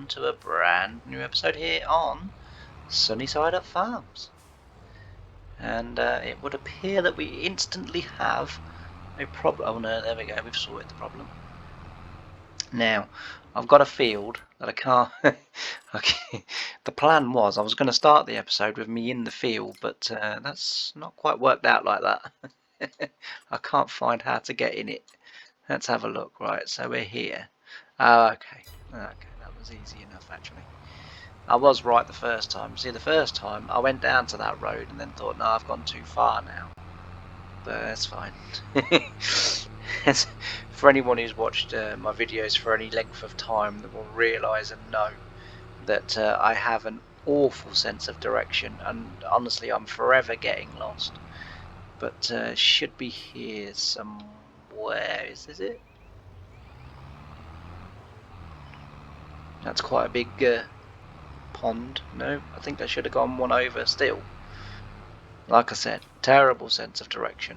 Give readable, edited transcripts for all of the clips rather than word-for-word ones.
to a brand new episode here on Sunnyside Up Farms. And it would appear that we instantly have a problem. Oh no, there we go, we've sorted the problem. Now, I've got a field that I can't... Okay. The plan was I was going to start the episode with me in the field, but that's not quite worked out like that. I can't find how to get in it. Let's have a look. Right, so we're here. Okay, that was easy enough actually. I was right the first time. See, the first time I went down to that road and then thought, no, I've gone too far now. But that's fine. For anyone who's watched my videos for any length of time, that will realise and know that I have an awful sense of direction, and honestly I'm forever getting lost. But should be here somewhere. Is this it? That's quite a big pond. No, I think I should have gone one over still. Like I said, terrible sense of direction.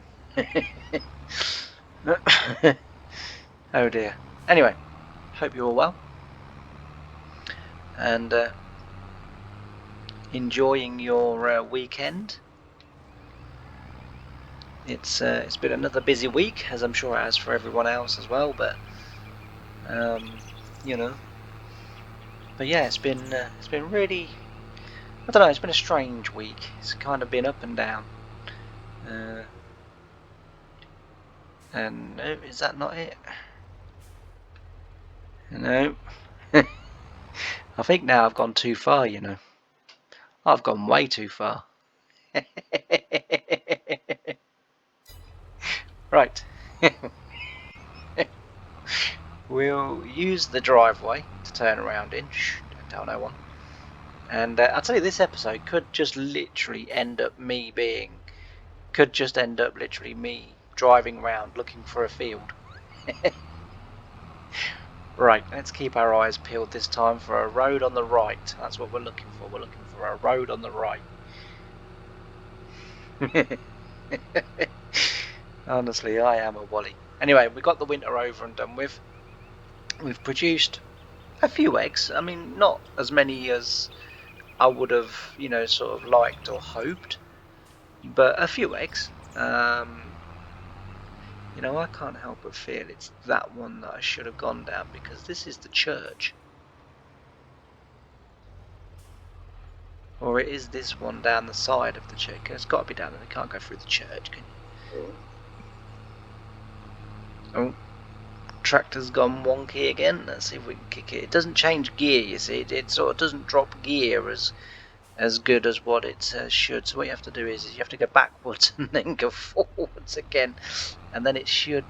Oh dear. Anyway, hope you're all well and enjoying your weekend. It's been another busy week, as I'm sure it has for everyone else as well. But you know. But yeah, it's been really, I don't know, it's been a strange week. It's kind of been up and down. And no, is that not it? No. I think now I've gone too far, you know. I've gone way too far. Right. We'll use the driveway to turn around in. Shh, don't tell no one. And I'll tell you, this episode could just literally end up me driving around looking for a field. Right, let's keep our eyes peeled this time for a road on the right. That's what we're looking for. We're looking for a road on the right. Honestly, I am a wally. Anyway, we got the winter over and done with. We've produced a few eggs. I mean, not as many as I would have, you know, sort of liked or hoped, but a few eggs. You know, I can't help but feel it's that one that I should have gone down, because this is the church. Or it is this one down the side of the church. It's got to be down there. They can't go through the church, can you? Oh, tractor's gone wonky again. Let's see if we can kick it. It doesn't change gear, you see. It sort of doesn't drop gear as good as what it should. So what you have to do is you have to go backwards and then go forwards again, and then it should,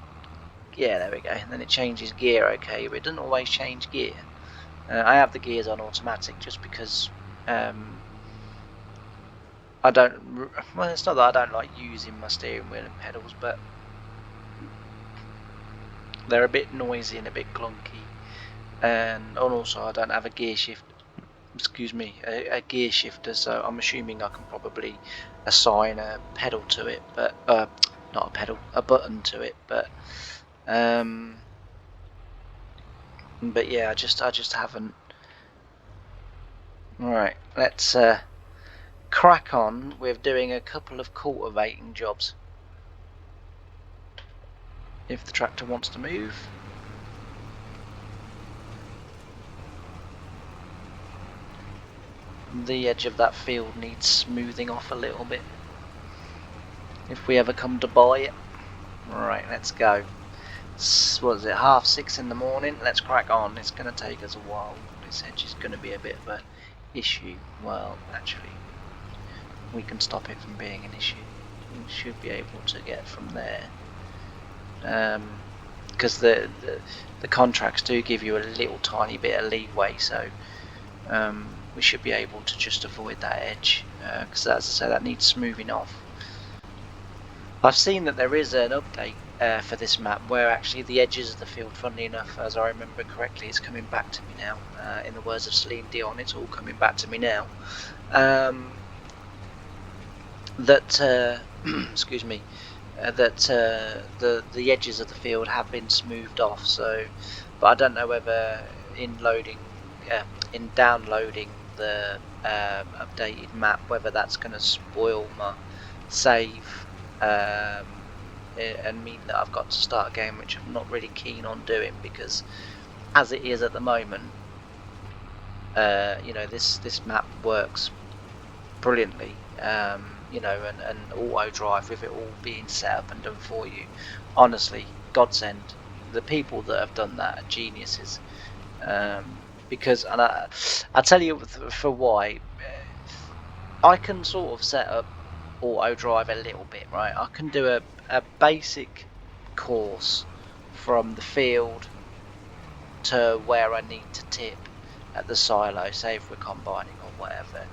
yeah, there we go, and then it changes gear. Okay, but it doesn't always change gear. I have the gears on automatic just because I don't, well, it's not that I don't like using my steering wheel and pedals, but they're a bit noisy and a bit clunky, and also I don't have a gear shift. Excuse me, a gear shifter, so I'm assuming I can probably assign a pedal to it, but not a pedal, a button to it, but yeah, I just haven't. Right, let's crack on with doing a couple of cultivating jobs. If the tractor wants to move. The edge of that field needs smoothing off a little bit, if we ever come to buy it. Right, let's go. What is it, 6:30 in the morning? Let's crack on. It's going to take us a while. This edge is going to be a bit of an issue. Well, actually, we can stop it from being an issue. We should be able to get from there. Because the contracts do give you a little tiny bit of leeway, so we should be able to just avoid that edge, because as I say, that needs smoothing off. I've seen that there is an update for this map where actually the edges of the field, funnily enough, as I remember correctly, is coming back to me now. In the words of Celine Dion, it's all coming back to me now. Excuse me. That the edges of the field have been smoothed off. So, but I don't know whether in loading in downloading the updated map, whether that's going to spoil my save and mean that I've got to start a game, which I'm not really keen on doing, because as it is at the moment, you know, this map works brilliantly, you know, and auto drive with it all being set up and done for you, honestly, godsend. The people that have done that are geniuses, because, and I'll tell you for why. I can sort of set up auto drive a little bit, right? I can do a basic course from the field to where I need to tip at the silo, say if we're combining or whatever.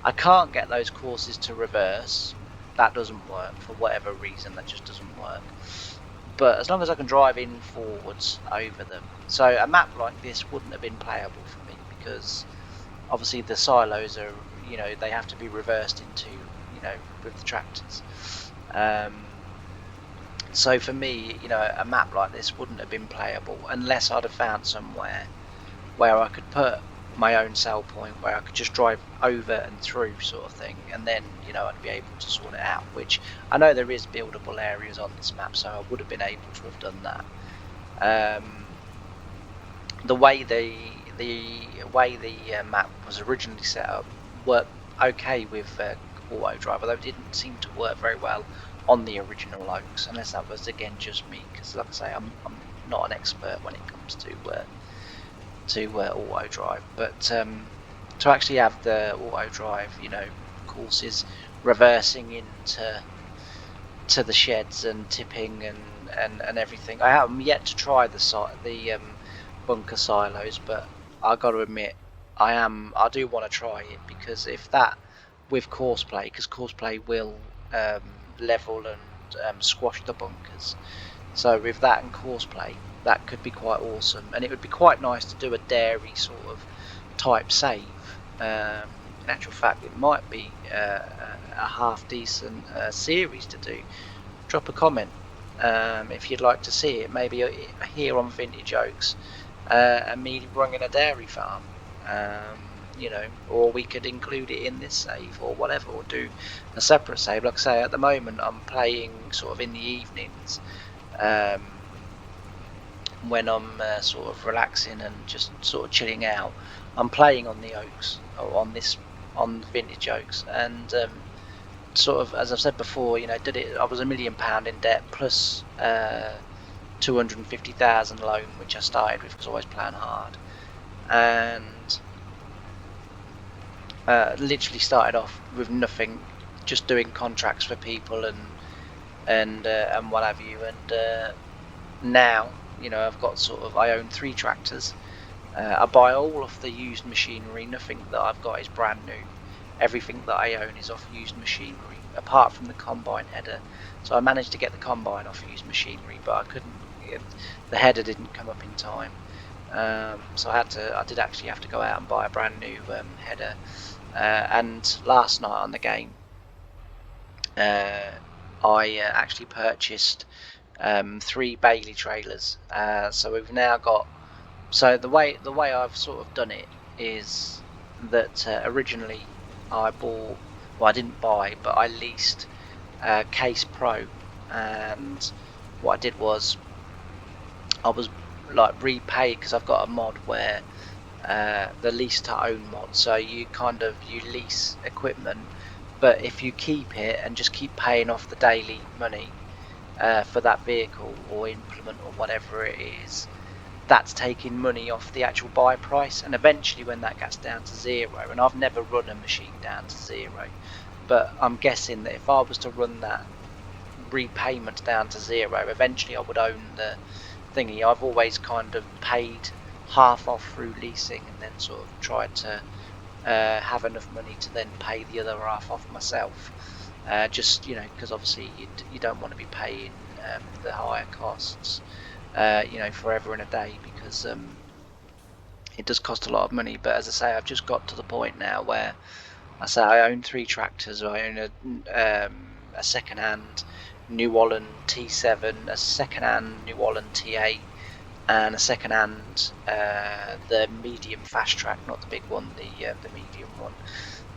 I can't get those courses to reverse. That doesn't work for whatever reason. That just doesn't work. But as long as I can drive in forwards over them, so a map like this wouldn't have been playable for me, because obviously the silos are, you know, they have to be reversed into, you know, with the tractors. So for me, you know, a map like this wouldn't have been playable unless I'd have found somewhere where I could put my own sell point, where I could just drive over and through, sort of thing, and then, you know, I'd be able to sort it out, which I know there is buildable areas on this map, so I would have been able to have done that. The way the map was originally set up worked okay with auto drive, although it didn't seem to work very well on the original Oaks, unless that was again just me, because like I say, I'm not an expert when it comes to auto drive. But to actually have the auto drive, you know, courses reversing into the sheds and tipping and everything. I haven't yet to try the bunker silos, but I got to admit, I do want to try it, because if that with courseplay, because courseplay will level and squash the bunkers, so with that and courseplay, that could be quite awesome, and it would be quite nice to do a dairy sort of type save. In actual fact, it might be a half decent series to do. Drop a comment if you'd like to see it, maybe here on Vintage Oaks, and me running a dairy farm, you know, or we could include it in this save or whatever, or do a separate save. Like I say, at the moment I'm playing sort of in the evenings, when I'm sort of relaxing and just sort of chilling out. I'm playing on the Oaks, or on Vintage Oaks, and sort of, as I've said before, you know, I was £1 million in debt, plus 250,000 loan, which I started with because I was always playing hard, and literally started off with nothing, just doing contracts for people and what have you, and now, you know, I've got I own 3 tractors. I buy all of the used machinery. Nothing that I've got is brand new. Everything that I own is off used machinery, apart from the combine header. So I managed to get the combine off used machinery, but I couldn't. The header didn't come up in time, so I did actually have to go out and buy a brand new header. And last night on the game, I actually purchased 3 Bailey trailers. So we've now got. So the way I've sort of done it is that originally I bought. Well, I didn't buy, but I leased Case Pro, and what I did was I was like repaid, because I've got a mod where the lease to own mod. So you lease equipment, but if you keep it and just keep paying off the daily money for that vehicle or implement or whatever it is, that's taking money off the actual buy price, and eventually when that gets down to 0, and I've never run a machine down to 0, but I'm guessing that if I was to run that repayment down to 0, eventually I would own the thingy. I've always kind of paid half off through leasing, and then sort of tried to have enough money to then pay the other half off myself, just, you know, because obviously you don't want to be paying the higher costs, you know, forever and a day, because it does cost a lot of money. But as I say, I've just got to the point now where I own 3 tractors. I own a second-hand New Holland T7, a second-hand New Holland T8, and a second hand, the medium fast track, not the big one, the medium one.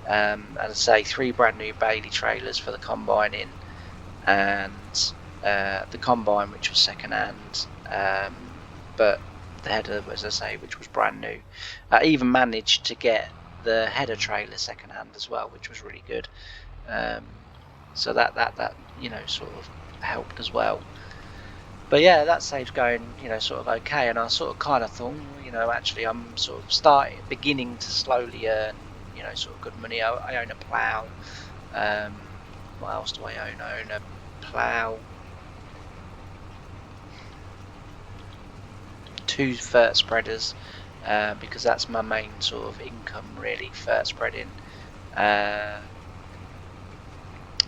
As I say, 3 brand new Bailey trailers for the combine in, and the combine, which was second hand, but the header, as I say, which was brand new. I even managed to get the header trailer second hand as well, which was really good. So that sort of helped as well. But yeah, that save's going, sort of okay, and I sort of kind of thought, actually I'm sort of beginning to slowly earn, sort of good money. I own a plough. What else do I own? I own a plough, 2 fert spreaders, because that's my main sort of income, really, fert spreading.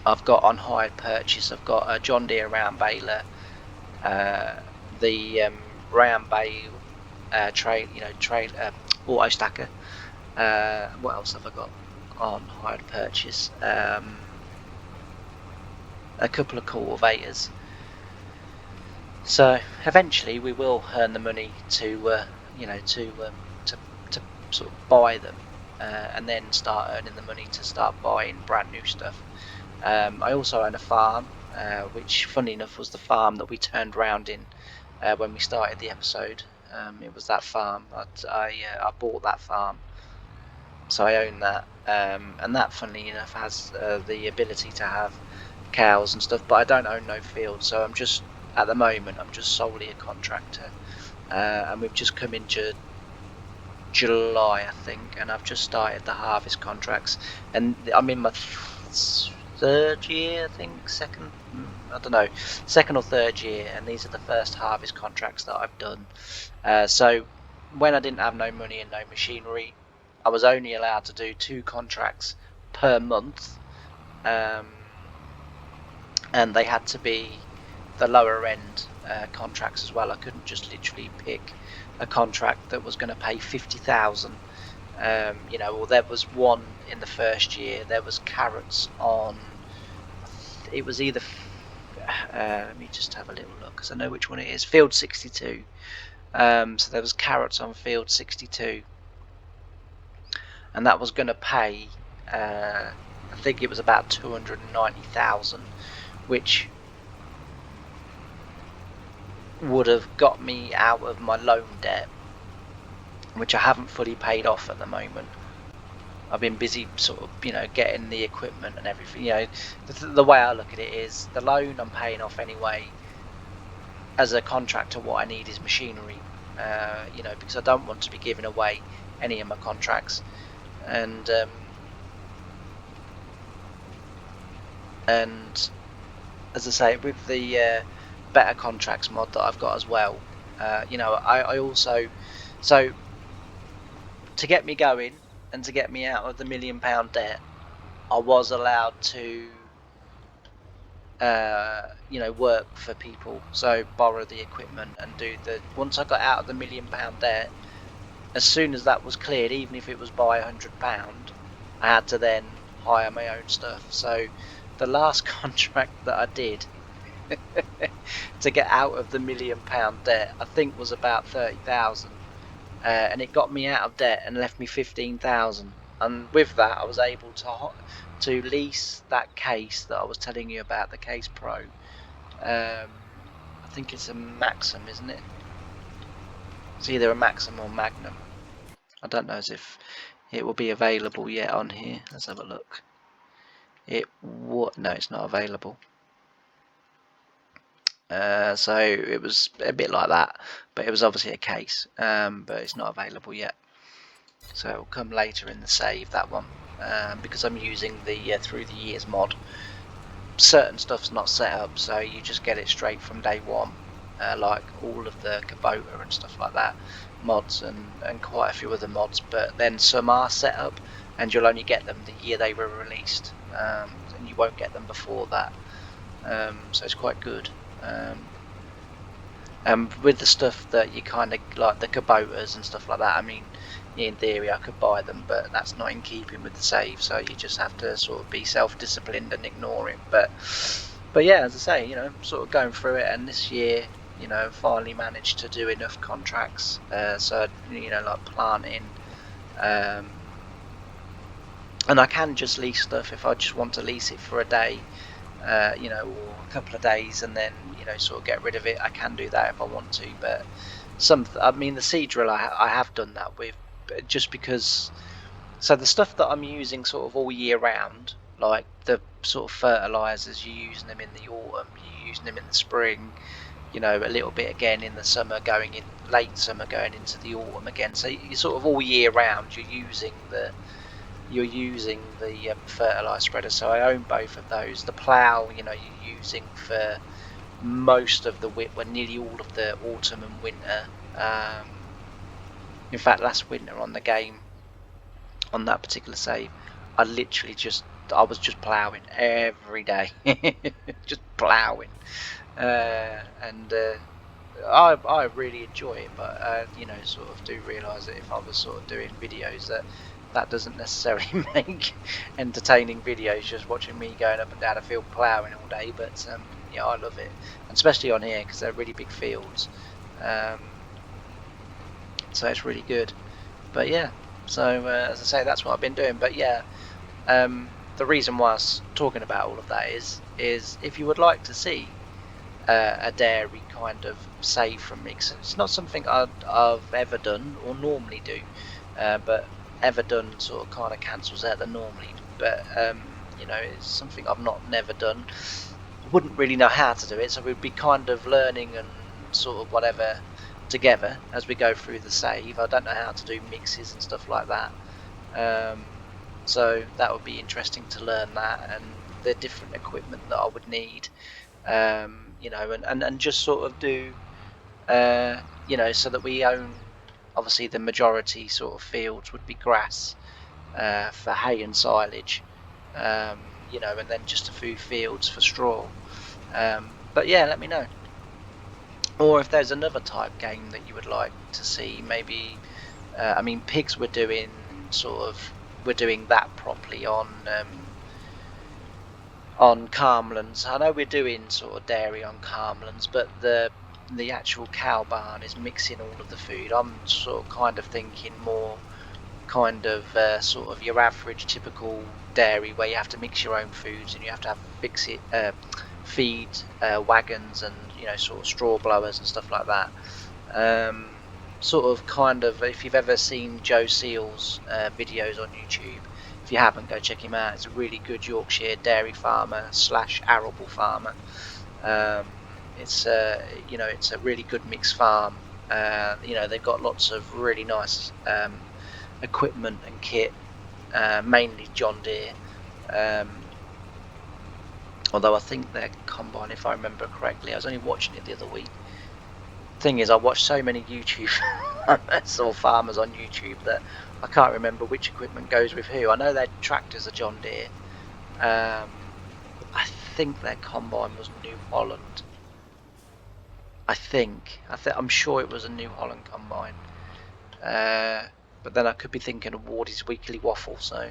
I've got on hired purchase, I've got a John Deere round baler, the round bale auto stacker. What else have I got on hired purchase? A couple of cultivators. So eventually we will earn the money to sort of buy them, and then start earning the money to start buying brand new stuff. I also own a farm, which, funny enough, was the farm that we turned round in when we started the episode. It was that farm. I bought that farm, so I own that, and that, funnily enough, has the ability to have cows and stuff, but I don't own no field, so at the moment I'm just solely a contractor, and we've just come into July, I think, and I've just started the harvest contracts, and I'm in my 3rd year, I think, second or 3rd year, and these are the first harvest contracts that I've done. So when I didn't have no money and no machinery, I was only allowed to do 2 contracts per month, and they had to be the lower end contracts as well. I couldn't just literally pick a contract that was going to pay 50,000. Or there was one in the first year. There was carrots on. It was either. Let me just have a little look, because I know which one it is. Field 62. So there was carrots on field 62, and that was going to pay. I think it was about 290,000, which would have got me out of my loan debt, which I haven't fully paid off at the moment. I've been busy sort of, getting the equipment and everything. The way I look at it is, the loan I'm paying off anyway. As a contractor, what I need is machinery, because I don't want to be giving away any of my contracts, and as I say, with the better contracts mod that I've got as well, I also, so to get me going and to get me out of the £1 million debt, I was allowed to work for people, so borrow the equipment and once I got out of the £1 million debt, as soon as that was cleared, even if it was by £100, I had to then hire my own stuff. So the last contract that I did to get out of the £1 million debt, I think, was about 30,000, and it got me out of debt and left me 15,000. And with that, I was able to lease that case that I was telling you about, the Case Pro. I think it's a Maxim, isn't it? It's either a Maxim or Magnum. I don't know as if it will be available yet on here. Let's have a look. No, it's not available. So it was a bit like that, but it was obviously a case, but it's not available yet. So it will come later in the save, that one, because I'm using the through the years mod. Certain stuff's not set up, so you just get it straight from day one, like all of the Kubota and stuff like that, mods, and quite a few other mods, but then some are set up, and you'll only get them the year they were released, and you won't get them before that, so it's quite good. With the stuff that you kind of like, the Kubotas and stuff like that, I mean, in theory I could buy them, but that's not in keeping with the save, so you just have to sort of be self-disciplined and ignore it. But yeah, as I say, sort of going through it, and this year you know, finally managed to do enough contracts, so, you know, like planting, and I can just lease stuff if I just want to lease it for a day, you know, or a couple of days, and then, you know, sort of get rid of it. I can do that if I want to, but I mean, the seed drill I have done that with, just because. So the stuff that I'm using sort of all year round, like the sort of fertilizers, you're using them in the autumn, you're using them in the spring, you know, a little bit again in the summer, going in late summer, going into the autumn again. So you sort of all year round you're using the fertilizer spreader. So I own both of those. The plough, you know, you're using for most of the nearly all of the autumn and winter. In fact, last winter on the game, on that particular save, I was just ploughing every day, just ploughing, and I really enjoy it. But you know, sort of do realise that if I was sort of doing videos, that doesn't necessarily make entertaining videos, just watching me going up and down a field ploughing all day. But yeah, I love it, and especially on here because they're really big fields, so it's really good. But yeah. So as I say, that's what I've been doing. But yeah, the reason why I was talking about all of that is if you would like to see a dairy kind of save from mix, it's not something I've ever done or normally do, but ever done sort of kind of cancels out the normally. But you know, it's something I've never done. I wouldn't really know how to do it, so we'd be kind of learning and sort of whatever together as we go through the save. I don't know how to do mixes and stuff like that, so that would be interesting to learn that and the different equipment that I would need, you know, and just sort of do, you know, so that we own, obviously the majority sort of fields would be grass for hay and silage, you know, and then just a few fields for straw. But yeah, let me know. Or if there's another type game that you would like to see, maybe, I mean, pigs we're doing that properly on Carmlands. I know we're doing sort of dairy on Carmlands, but the actual cow barn is mixing all of the food. I'm sort of kind of thinking more kind of sort of your average typical dairy where you have to mix your own foods and you have to have feed wagons and, you know, sort of straw blowers and stuff like that. Sort of kind of, if you've ever seen Joe Seal's videos on YouTube, if you haven't, go check him out. It's a really good Yorkshire dairy farmer / arable farmer. It's you know, it's a really good mixed farm. You know, they've got lots of really nice equipment and kit, mainly John Deere, although I think their combine, if I remember correctly, I was only watching it the other week. Thing is, I watch so many YouTube or farmers on YouTube that I can't remember which equipment goes with who. I know their tractors are John Deere. I think their combine was New Holland. I'm sure it was a New Holland combine. But then I could be thinking of Wardy's Weekly Waffle. So,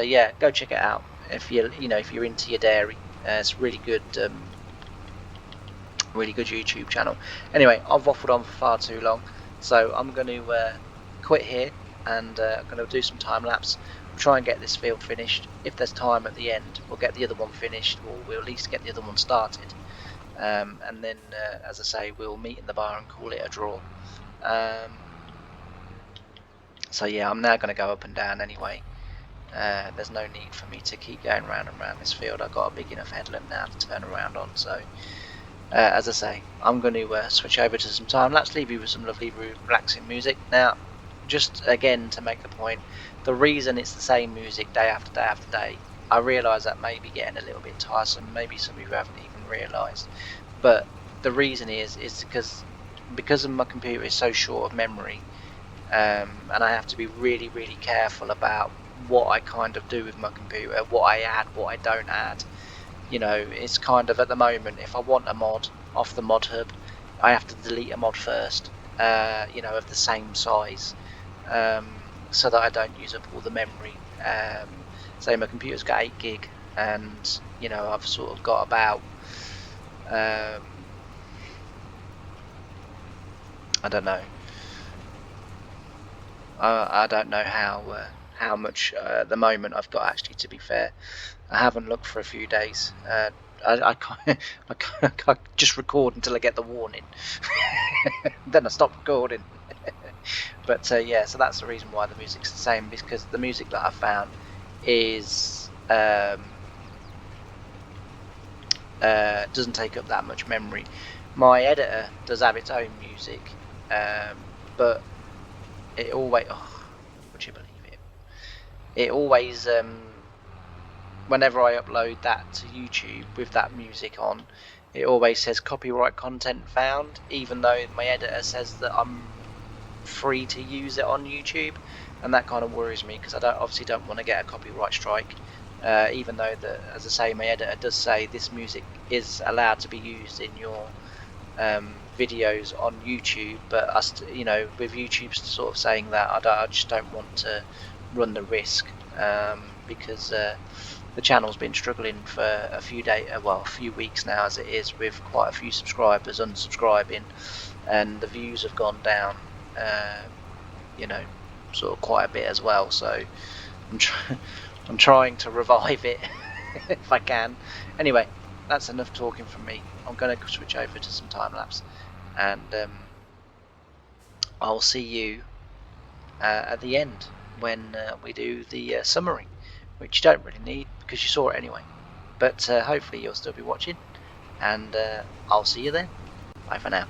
yeah, go check it out if you're into your dairy. It's really good. Really good YouTube channel. Anyway, I've waffled on for far too long, so I'm going to quit here and I'm going to do some time lapse. We'll try and get this field finished. If there's time at the end, we'll get the other one finished, or we'll at least get the other one started, and then as I say, we'll meet in the bar and call it a draw. So yeah, I'm now going to go up and down anyway. There's no need for me to keep going round and round this field. I've got a big enough headland now to turn around on, so as I say, I'm going to switch over to some time lapse, leave you with some lovely relaxing music. Now, just again to make the point, the reason it's the same music day after day after day, I realise that may be getting a little bit tiresome, maybe some of you haven't even realised, but the reason is because my computer is so short of memory, and I have to be really, really careful about what I kind of do with my computer, what I add, what I don't add. You know, it's kind of, at the moment, if I want a mod off the mod hub, I have to delete a mod first, you know, of the same size, so that I don't use up all the memory. So my computer's got 8 gig, and, you know, I've sort of got about I don't know. I don't know how much at the moment I've got, actually, to be fair. I haven't looked for a few days. I can't, I can't just record until I get the warning. Then I stop recording. But yeah, so that's the reason why the music's the same, because the music that I found is doesn't take up that much memory. My editor does have its own music, but it always, would you believe it? It always, whenever I upload that to YouTube with that music on, it always says copyright content found, even though my editor says that I'm free to use it on YouTube, and that kind of worries me, because I obviously don't want to get a copyright strike, even though as I say, my editor does say this music is allowed to be used in your videos on YouTube, but with YouTube sort of saying that, I just don't want to run the risk, because the channel's been struggling for a few weeks now, as it is, with quite a few subscribers unsubscribing, and the views have gone down, sort of quite a bit as well. So I'm trying to revive it if I can. Anyway, that's enough talking from me. I'm going to switch over to some time lapse, and I'll see you at the end when we do the summary, which you don't really need because you saw it anyway. But hopefully you'll still be watching, and I'll see you then. Bye for now.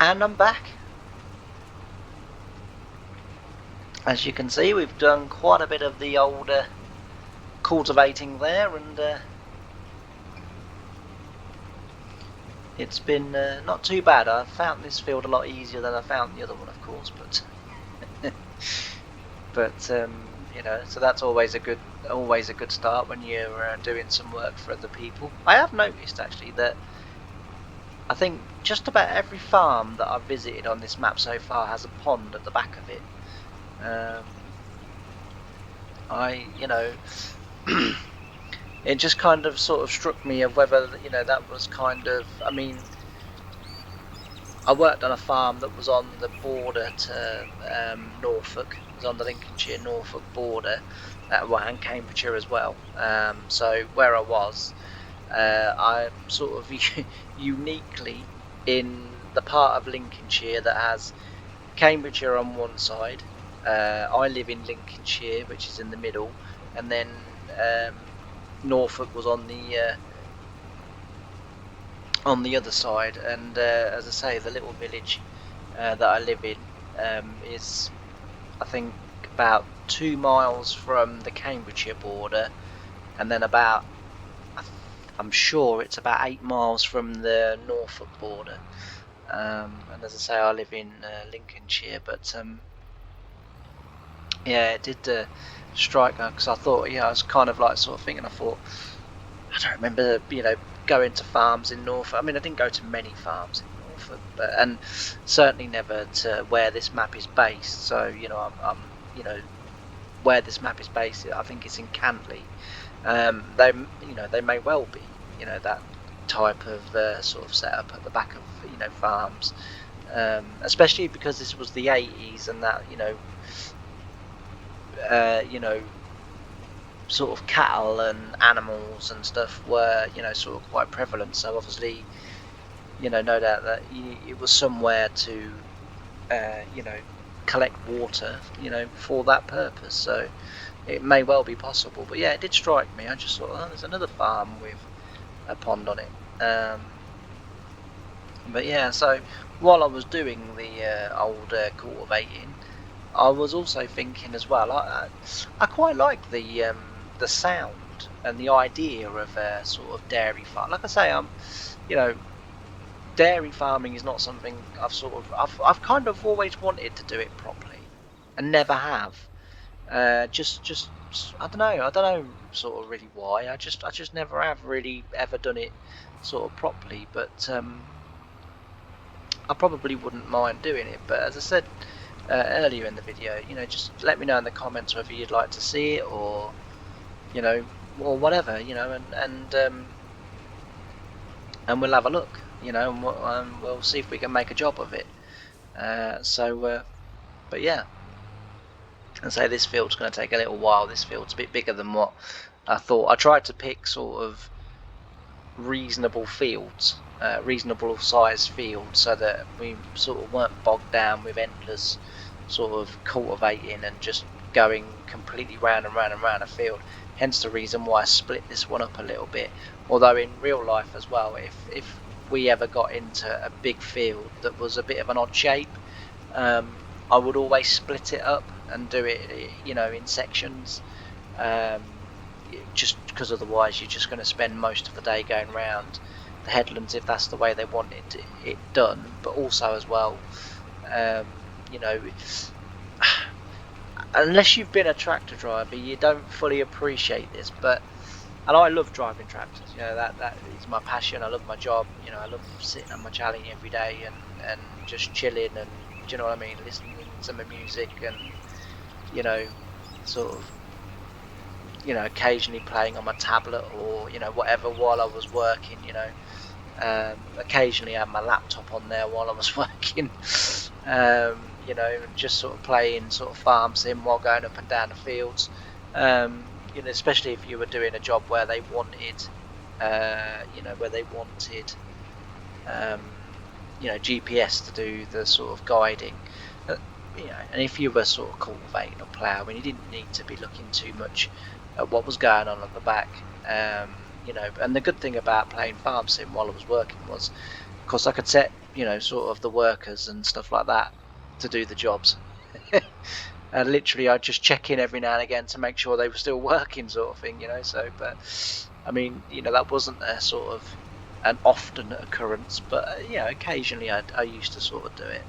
And I'm back. As you can see, we've done quite a bit of the old cultivating there, and it's been not too bad. I found this field a lot easier than I found the other one, of course, but you know, so that's always a good start when you're doing some work for other people. I have noticed actually that I think just about every farm that I've visited on this map so far has a pond at the back of it. You know, it just kind of sort of struck me of whether, you know, that was kind of, I mean, I worked on a farm that was on the border to Norfolk. It was on the Lincolnshire-Norfolk border, and Cambridgeshire as well. So where I was, I'm sort of uniquely in the part of Lincolnshire that has Cambridgeshire on one side. I live in Lincolnshire, which is in the middle, and then Norfolk was on the other side. And as I say, the little village that I live in is, I think, about 2 miles from the Cambridgeshire border, and then about, I'm sure it's about 8 miles from the Norfolk border. And as I say, I live in Lincolnshire, but yeah, it did strike me, because I thought, yeah, I was kind of like sort of thinking, I thought, I don't remember, you know, going to farms in Norfolk. I mean, I didn't go to many farms in Norfolk, and certainly never to where this map is based. So, you know, I'm you know, where this map is based, I think it's in Cantley. They may well be, you know, that type of sort of setup at the back of, you know, farms, especially because this was the 80s, and that, you know, sort of cattle and animals and stuff were, you know, sort of quite prevalent. So obviously, you know, no doubt that it was somewhere to, you know, collect water, you know, for that purpose. So it may well be possible. But yeah, it did strike me. I just thought, oh, there's another farm with a pond on it. But yeah, so while I was doing the old cultivating, I was also thinking as well, I quite like the sound and the idea of a sort of dairy farm. Like I say, you know, dairy farming is not something I've kind of always wanted to do it properly, and never have. Just I don't know sort of really why. I just never have really ever done it sort of properly. But I probably wouldn't mind doing it. But as I said earlier in the video, you know, just let me know in the comments whether you'd like to see it, or, you know, or whatever, you know, and we'll have a look, you know, and we'll see if we can make a job of it. But yeah, and say this field's going to take a little while. This field's a bit bigger than what I thought. I tried to pick sort of reasonable fields, reasonable sized fields, so that we sort of weren't bogged down with endless sort of cultivating and just going completely round and round and round a field. Hence the reason why I split this one up a little bit. Although in real life as well, if we ever got into a big field that was a bit of an odd shape, I would always split it up and do it, you know, in sections, just because otherwise you're just going to spend most of the day going round the headlands if that's the way they want it done. But also as well, you know, unless you've been a tractor driver, you don't fully appreciate this. And I love driving tractors, you know, that is my passion. I love my job, you know, I love sitting on my challenge every day and just chilling, and, do you know what I mean, listening to my music, and, you know, sort of, you know, occasionally playing on my tablet, or, you know, whatever while I was working, you know. Occasionally I had my laptop on there while I was working, you know, just sort of playing sort of farm sim while going up and down the fields. You know, especially if you were doing a job where they wanted, you know, you know, GPS to do the sort of guiding. You know, and if you were sort of cultivating or ploughing, you didn't need to be looking too much at what was going on at the back. You know, and the good thing about playing farm sim while I was working was, of course, I could set sort of the workers and stuff like that to do the jobs. And literally I'd just check in every now and again to make sure they were still working, sort of thing, so, but I mean, that wasn't a sort of an often occurrence, but occasionally I used to sort of do it.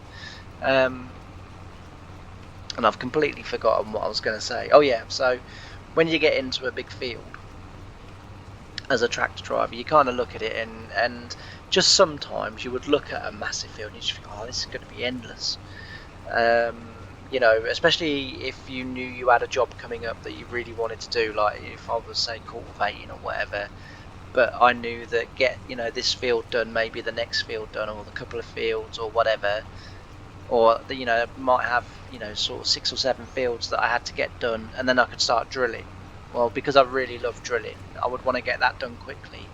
And I've completely forgotten what I was going to say. Oh yeah, so when you get into a big field as a tractor driver, you kind of look at it, and just sometimes you would look at a massive field and you just think, oh, this is going to be endless. Especially if you knew you had a job coming up that you really wanted to do, like if I was, say, cultivating or whatever, but I knew that this field done, maybe the next field done, or the couple of fields or whatever, or might have sort of 6 or 7 fields that I had to get done, and then I could start drilling. Well, because I really love drilling, I would want to get that done quickly.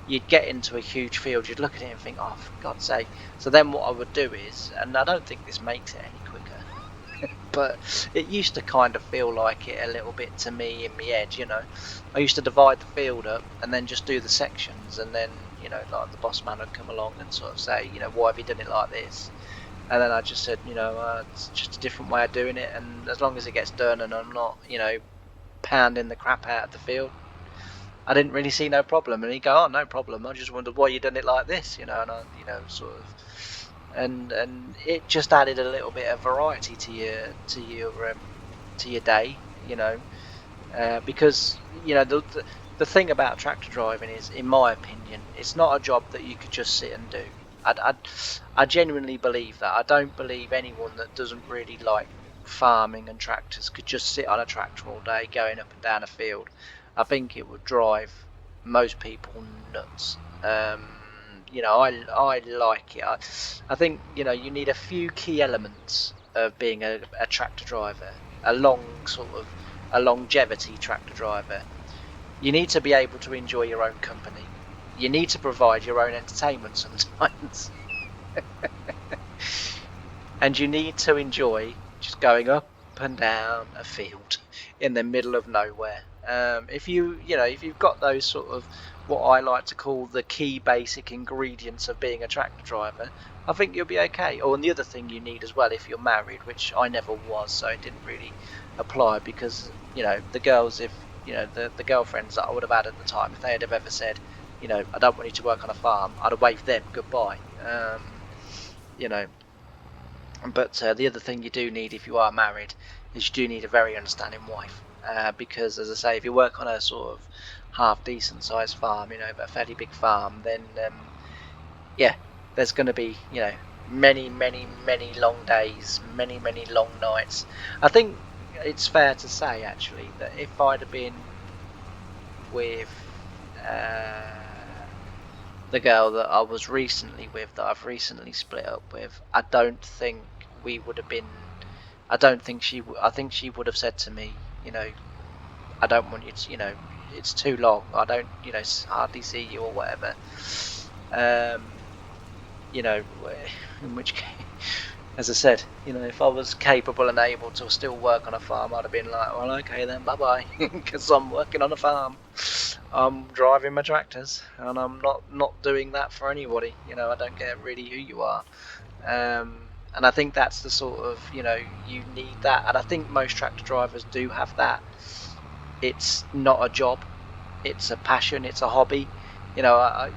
You'd get into a huge field, you'd look at it and think, oh, for God's sake. So then what I would do is, and I don't think this makes it any quicker, but it used to kind of feel like it a little bit to me in my head, I used to divide the field up and then just do the sections, and then like the boss man would come along and sort of say, why have you done it like this? And then I just said, it's just a different way of doing it, and as long as it gets done and I'm not pounding the crap out of the field, I didn't really see no problem. And he'd go, oh, no problem, I just wondered why you done it like this, and I sort of, and it just added a little bit of variety to your day, because the thing about tractor driving is, in my opinion, it's not a job that you could just sit and do. I genuinely believe that. I don't believe anyone that doesn't really like farming and tractors could just sit on a tractor all day going up and down a field. I think it would drive most people nuts. I like it. I think you need a few key elements of being a tractor driver, a longevity tractor driver. You need to be able to enjoy your own company. You need to provide your own entertainment sometimes. And you need to enjoy just going up and down a field in the middle of nowhere. If you've got those sort of, what I like to call, the key basic ingredients of being a tractor driver, I think you'll be okay. Oh, and the other thing you need as well, if you're married, which I never was, so it didn't really apply, because the girls, if the girlfriends that I would have had at the time, if they had ever said, I don't want you to work on a farm, I'd have waved them goodbye. But the other thing you do need if you are married is you do need a very understanding wife, because, as I say, if you work on a sort of half decent sized farm, but a fairly big farm, then there's going to be many long days, many long nights. I think it's fair to say, actually, that if I'd have been with the girl that I was recently with, that I've recently split up with, I don't think we would have been. I think she would have said to me, I don't want you to, it's too long. I don't, hardly see you or whatever. In which case, as I said, if I was capable and able to still work on a farm, I'd have been like, well, okay then, bye bye, because I'm working on a farm. I'm driving my tractors, and I'm not doing that for anybody. I don't care really who you are. And I think that's the sort of, you need that, and I think most tractor drivers do have that. It's not a job, it's a passion, it's a hobby. I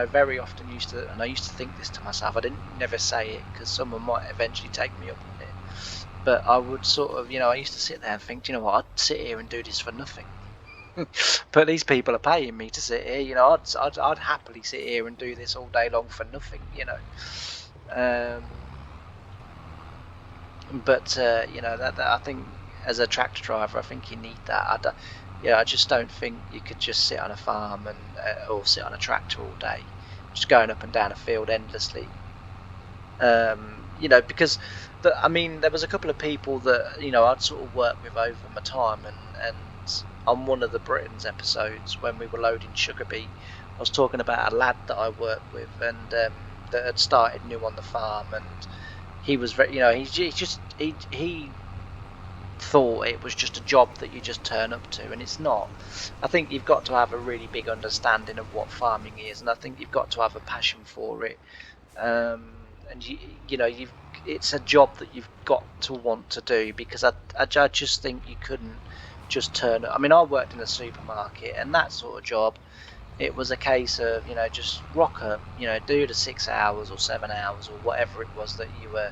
very often used to think this to myself. I didn't never say it, because someone might eventually take me up on it. But I would sort of, I used to sit there and think, what, I'd sit here and do this for nothing. But these people are paying me to sit here. I'd happily sit here and do this all day long for nothing. But that I think, as a tractor driver, I think you need that. I just don't think you could just sit on a farm and or sit on a tractor all day, just going up and down a field endlessly. Because there was a couple of people that I'd sort of worked with over my time, and on one of the Britain's episodes, when we were loading sugar beet, I was talking about a lad that I worked with, and that had started new on the farm, and he was very, he thought it was just a job that you just turn up to, and it's not. I think you've got to have a really big understanding of what farming is, and I think you've got to have a passion for it. and you know it's a job that you've got to want to do, because I just think you couldn't just turn it. I mean, I worked in a supermarket, and that sort of job, it was a case of, you know, just rock up, you know, do the 6 hours or 7 hours or whatever it was that you were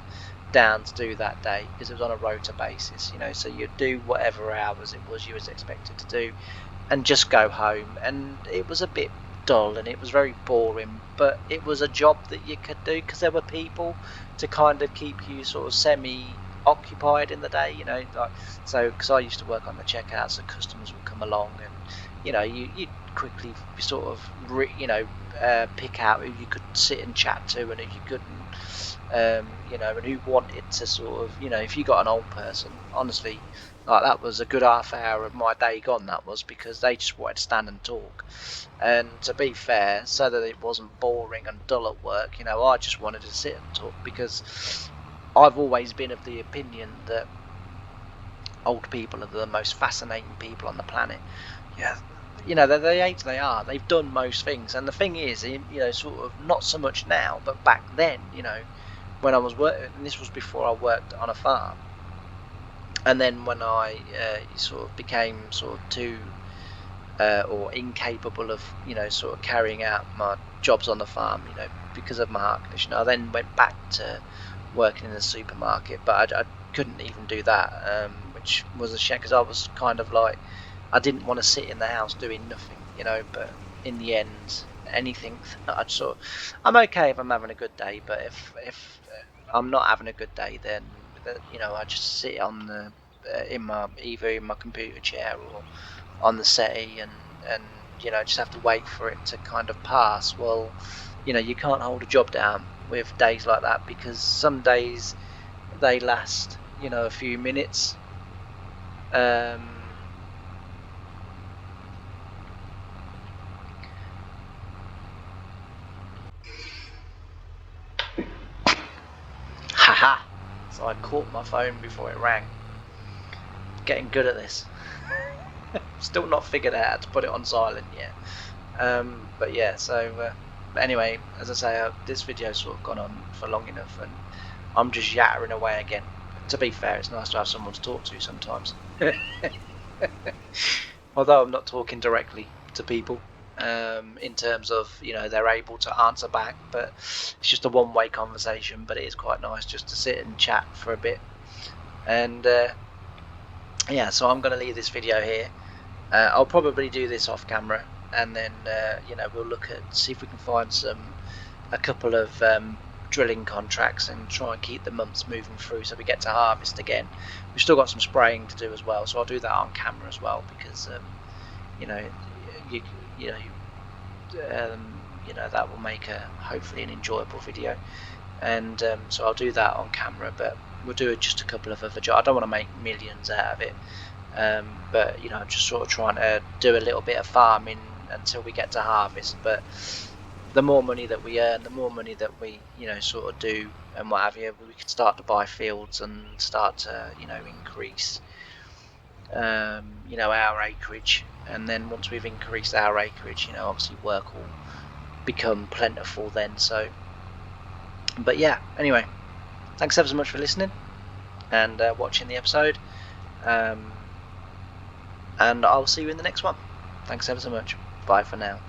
down to do that day, because it was on a rota basis, you know, so you'd do whatever hours it was you was expected to do and just go home. And it was a bit dull and it was very boring, but it was a job that you could do because there were people to kind of keep you sort of semi occupied in the day, you know, like, so because I used to work on the checkouts, so customers would come along, and you know, you quickly sort of pick out who you could sit and chat to and who you couldn't, you know, and who wanted to sort of, you know, if you got an old person, honestly, like that was a good half hour of my day gone, that was, because they just wanted to stand and talk. And to be fair, so that it wasn't boring and dull at work, you know, I just wanted to sit and talk, because I've always been of the opinion that old people are the most fascinating people on the planet. Yeah, you know, they're the age they are. They've done most things, and the thing is, you know, sort of not so much now, but back then, you know, when I was working, and this was before I worked on a farm, and then when I sort of became sort of too or incapable of, you know, sort of carrying out my jobs on the farm, you know, because of my heart condition, I then went back to working in the supermarket, but I couldn't even do that, which was a shame, because I was kind of like, I didn't want to sit in the house doing nothing, you know. But in the end, anything I'd sort of, I'm okay if I'm having a good day, but if I'm not having a good day, then you know, I just sit on the either in my computer chair or on the settee, and you know, just have to wait for it to kind of pass. Well, you know, you can't hold a job down with days like that, because some days they last, you know, a few minutes. Haha! So I caught my phone before it rang. Getting good at this. Still not figured out how to put it on silent yet. But yeah, so but anyway, as I say, this video's sort of gone on for long enough, and I'm just yattering away again. To be fair, it's nice to have someone to talk to sometimes. Although I'm not talking directly to people, in terms of, you know, they're able to answer back, but it's just a one-way conversation. But it is quite nice just to sit and chat for a bit. And yeah, so I'm going to leave this video here. I'll probably do this off camera, and then you know, we'll look at, see if we can find a couple of drilling contracts and try and keep the months moving through so we get to harvest again. We've still got some spraying to do as well, so I'll do that on camera as well, because you know, you you know, that will make hopefully an enjoyable video. And so I'll do that on camera, but we'll do just a couple of other jobs. I don't want to make millions out of it, but you know, I'm just sort of trying to do a little bit of farming until we get to harvest. But the more money that we earn, the more money that we, you know, sort of do and what have you, we can start to buy fields and start to, you know, increase you know, our acreage. And then once we've increased our acreage, you know, obviously work will become plentiful then. So but yeah, anyway, thanks ever so much for listening and watching the episode, and I'll see you in the next one. Thanks ever so much. Bye for now.